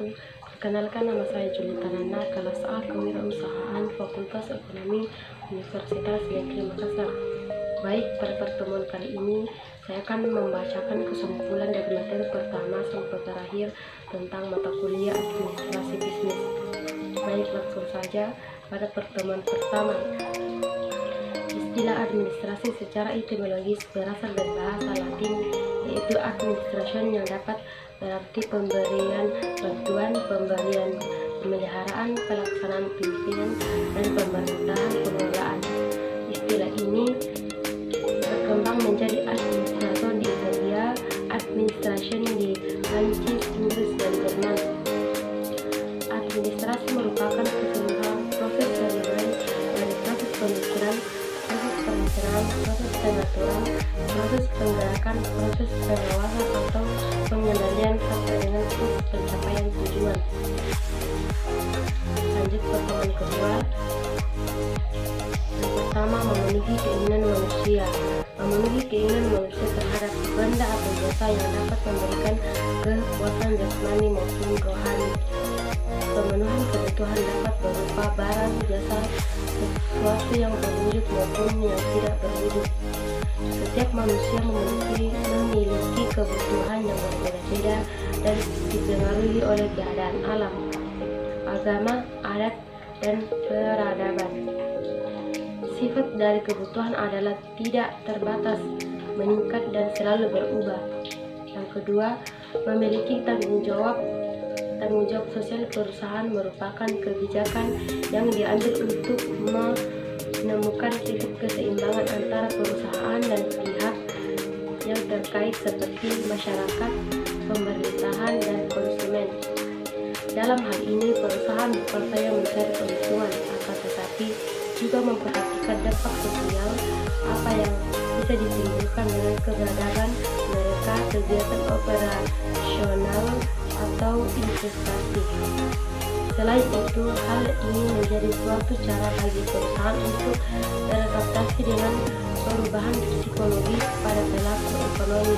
wabarakatuh. Perkenalkan, nama saya Julita Nana, kelas A Kewirausahaan, Fakultas Ekonomi, Universitas Negeri Makassar. Baik, pada pertemuan kali ini saya akan membacakan kesimpulan dari materi pertama sampai terakhir tentang mata kuliah administrasi bisnis. Baik, langsung saja pada pertemuan pertama. Istilah administrasi secara etimologis berasal dari bahasa Latin, yaitu administration, yang dapat berarti pemberian bantuan, pemberian pemeliharaan, pelaksanaan pimpinan, dan pemerintahan pengelolaan. Istilah ini berkembang menjadi administrator di Italia, administration di Prancis, Inggris, dan Jerman. Administrasi merupakan keseluruhan proses mulai dari proses pemikiran, proses perencanaan, proses pengaturan, proses penggerakan, proses pengawasan atau pengendalian sampai dengan proses pencapaian tujuan. Lanjut pertemuan kedua. Yang pertama, memenuhi keinginan manusia. Memenuhi keinginan manusia terhadap benda atau jasa yang dapat memberikan kepuasan jasmani maupun rohani. Pemenuhan kebutuhan dapat berupa barang, jasa, sesuatu yang berwujud maupun yang tidak berwujud. Setiap manusia memiliki kebutuhan yang berbeda-beda dan dipengaruhi oleh keadaan alam, agama, adat, dan peradaban. Sifat dari kebutuhan adalah tidak terbatas, meningkat, dan selalu berubah. Yang kedua, memiliki tanggung jawab sosial. Perusahaan merupakan kebijakan yang diambil untuk menemukan titik keseimbangan antara perusahaan dan pihak yang terkait seperti masyarakat, pemerintahan, dan konsumen. Dalam hal ini, perusahaan bukan saja mencari keuntungan, akan tetapi juga memperhatikan dampak sosial apa yang bisa ditimbulkan dengan keberadaan mereka, kegiatan operasional, atau investasi. Selain itu, hal ini menjadi suatu cara bagi perusahaan untuk beradaptasi dengan perubahan psikologis pada pelaku ekonomi,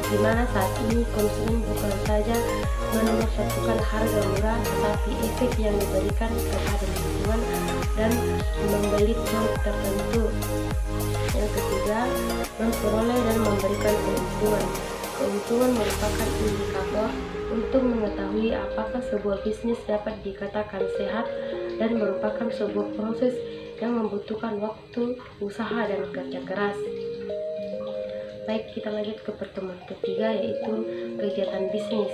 di mana saat ini konsumen bukan saja menomorsatukan harga murah, tetapi efek yang diberikan kepada lingkungan dan membeli produk tertentu. Yang ketiga, memperoleh dan memberikan keuntungan. Keuntungan merupakan indikator untuk mengetahui apakah sebuah bisnis dapat dikatakan sehat dan merupakan sebuah proses yang membutuhkan waktu, usaha, dan kerja keras. Baik, kita lanjut ke pertemuan ketiga, yaitu kegiatan bisnis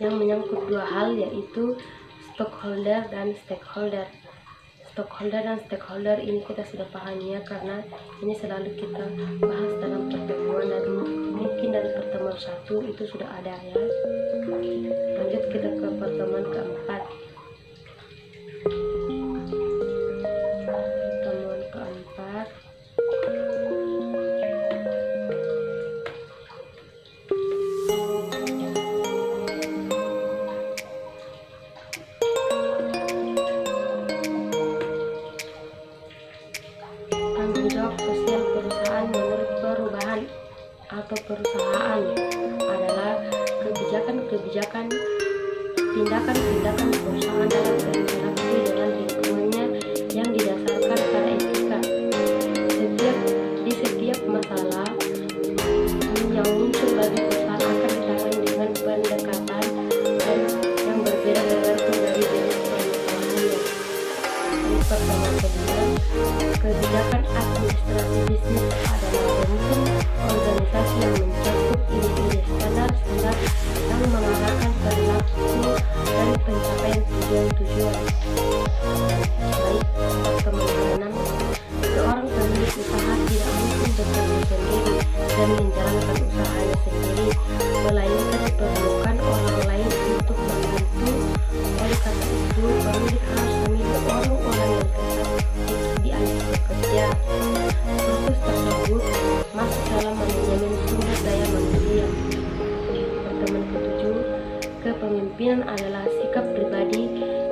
yang menyangkut dua hal, yaitu stockholder dan stakeholder. Stockholder dan stakeholder ini kita sudah pahami ya, karena ini selalu kita bahas dalam pertemuan dan mungkin dari pertemuan satu itu sudah ada ya. Lanjut kita ke pertemuan keempat. Pertemuan keempat. Tanggung jawab sosial perusahaan menurut perubahan atau perusahaan adalah kebijakan-kebijakan, tindakan-tindakan perusahaan dalam berinteraksi dengan lingkungannya yang didasarkan pada etika. Di setiap masalah yang muncul bagi perusahaan akan ditangani dengan pendekatan dan yang berbeda tergantung dari jenis permasalahannya. Ini pertemuan kedua. Kebijakan administrasi bisnis adalah bentuk organisasi yang mencakup ide-ide standar-standar yang mengarahkan perilaku dan pencapaian tujuan-tujuan. Baik, pertemuan keenam. Seorang pemilik usaha tidak mungkin bekerja sendiri dan menjalankan usahanya sendiri, melainkan diperlukan orang lain untuk membantu. Oleh karena itu, pemilik harus memilih orang-orang yang tepat diajak bekerja. Proses tersebut masuk dalam manajemen sumber daya manusia. Pertemuan ketujuh, kepemimpinan adalah sikap pribadi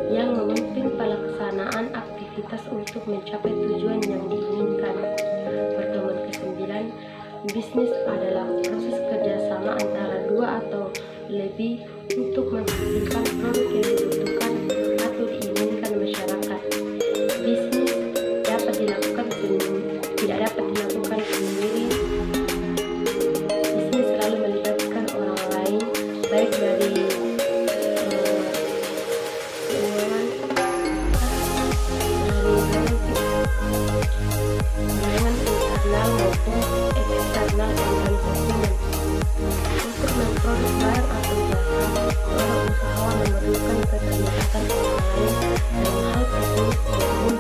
yang memimpin pelaksanaan aktivitas untuk mencapai tujuan yang diinginkan. Pertemuan ke-9, Bisnis adalah proses kerjasama antara dua atau lebih untuk menghasilkan produk yang dibutuhkan atau diinginkan masyarakat. Bisnis dapat dilakukan tidak dapat dilakukan sendiri. Bisnis selalu melibatkan orang lain, baik dari internal maupun eksternal organisasinya. Untuk memperoleh barang atau jasa, seorang usahawan memerlukan keterlibatan orang lain dalam hal teknis maupun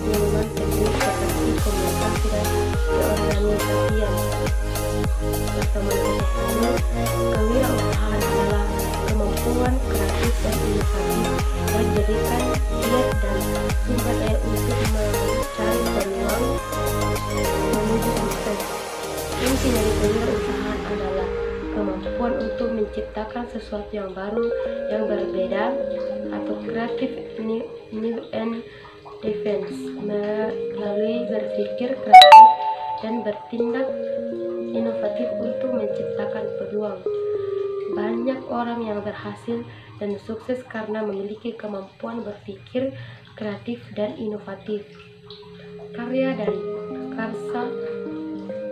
ilmuwan teknis seperti komunikasi dan keorganisasian. Pertemuan ke-10, kewirausahaan adalah kemampuan kreatif dan inovatif yang dijadikan niat dan sumber daya untuk mencari peluang menuju sukses. Inti dari kewirausahaan adalah kemampuan untuk menciptakan sesuatu yang baru, yang berbeda, atau kreatif new and defense, melalui berpikir kreatif dan bertindak inovatif untuk menciptakan peluang. Banyak orang yang berhasil dan sukses karena memiliki kemampuan berpikir kreatif dan inovatif. Karya dan karsa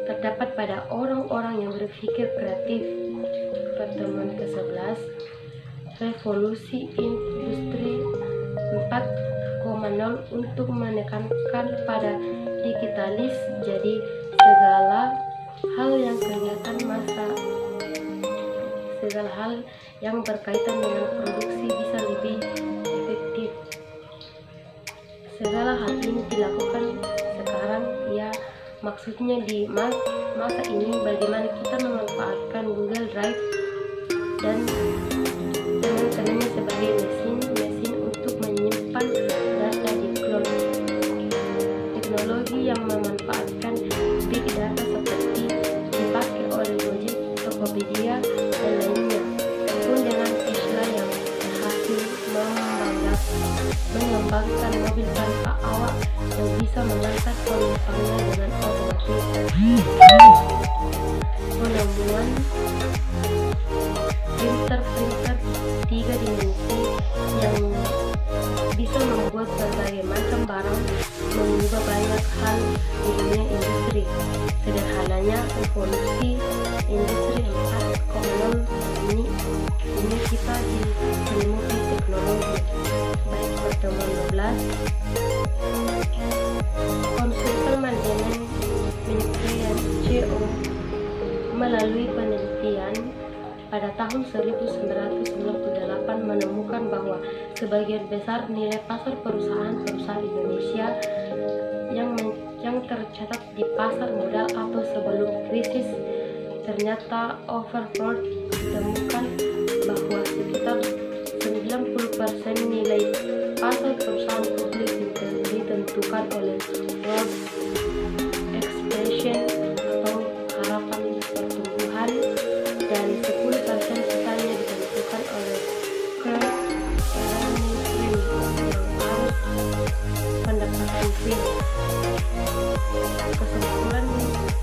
terdapat pada orang-orang yang berpikir kreatif. Pertemuan ke-11, revolusi industri 4.0 untuk menekankan pada digitalis, jadi segala hal yang berkaitan dengan produksi bisa lebih efektif. Segala hal ini dilakukan sekarang, ya maksudnya di masa ini bagaimana kita memanfaatkan Google Drive dan teman-temannya sebagai mesin untuk menyimpan data di cloud. Teknologi yang memanfaatkan big data seperti dipakai oleh Gojek, Tokopedia, dan lainnya, pun dengan Tesla yang berhasil mengembangkan mobil tanpa awak yang bisa mengangkat penumpangnya dengan otomatis. Penemuan printer 3 dimensi yang bisa membuat berbagai macam barang, mengubah banyak hal di dunia industri. Sederhananya, revolusi industri 4.0 ini kita diselimuti teknologi. Baik, pertemuan 12, konsultan manajemen penelitian CO melalui penelitian pada tahun 1998 menemukan bahwa sebagian besar nilai pasar perusahaan Indonesia yang tercatat di pasar modal atau sebelum krisis ternyata overflow. Ditemukan bahwa sekitar 90% nilai pasar perusahaan publik ditentukan oleh growth expectation atau harapan pertumbuhan, dan 10% sisanya ditentukan oleh current earning stream yang harus pendapatan real. Kesimpulan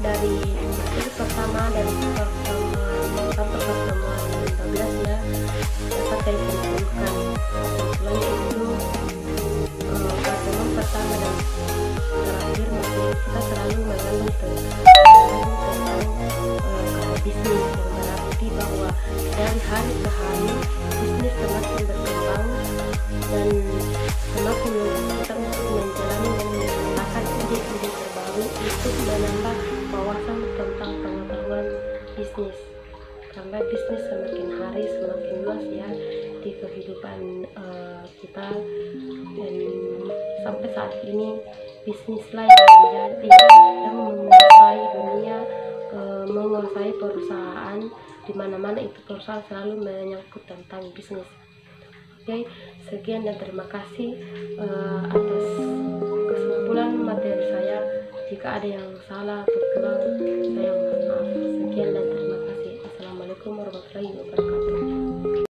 dari materi pertama dari pertemuan 15 ya dapat saya simpulkan. Kesimpulannya itu pertemuan pertama dan terakhir materi kita selalu mengandung tentang kata bisnis, yang berarti bahwa dari hari ke hari bisnis semakin berkembang dan semakin kita untuk menjalani dan menciptakan ide-ide terbaru untuk menambah wawasan tentang pengetahuan bisnis. Karena bisnis semakin hari semakin luas ya di kehidupan kita, dan sampai saat ini bisnislah yang menjadi yang menguasai dunia, menguasai perusahaan di mana-mana itu perusahaan selalu menyangkut tentang bisnis. Oke, sekian dan terima kasih atas kesimpulan materi saya. Jika ada yang salah atau kurang, saya mohon maaf. Sekian dan terima kasih. Assalamualaikum warahmatullahi wabarakatuh.